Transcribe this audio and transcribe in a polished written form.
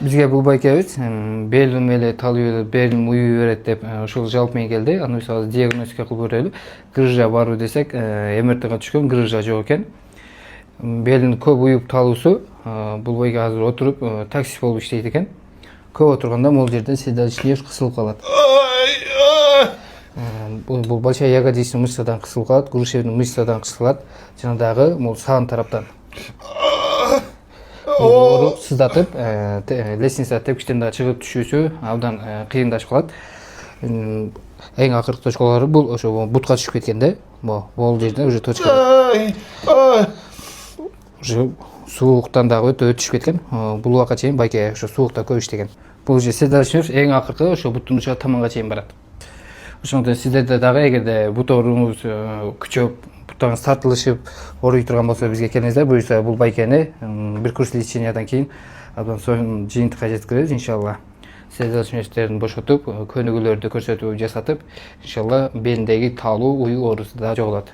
Бизге бул байкебиз белим эле талуу, белим уюу берет деп ушул жалпы менен келди. Аны биз азыр диагностика кылып көрөлү. Грыжа барбы десек, МРТга түшкөн грыжа жок экен. Белин көп уюп талуусу бул байке азыр отуруп таксист болуп иштейт экен. Көп отурганда могул жерде седалищный кысылып калат. Бул большая ягодичный мышцадан кысылып калат, грушевидный мышцадан кысылат. Жана дагы могул саан тараптан. Оору сыздатып, лестница тепкичтен да чыгып түшүүсү абдан кыйындашып калат. Эң акыркы точкалары бул ошо бутка түшүп кеткен да. Могул жерде уже точка. Уже сууктан дагы өтө түшүп кеткен. Бул убакка чейин байке ошо суукта көп иштеген. Бул же седалищный эң акыркы ошо буттун уча таманга чейин барат. Ошондон сиздерде дагы эгерде бут ооруңуз күчөп, буттарыңыз тартылышып, ооруй турган болсо бизге келиңиздер. Буюрса бул байкени бир курс лечениядан кийин абдан сонун жыйынтыкка жеткиребиз иншалла. Седалищныйдерин бошотуп, көнүгүүлөрдү көрсөтүп жасатып, иншалла белиндеги талуу, уюу оорусу да жоголот.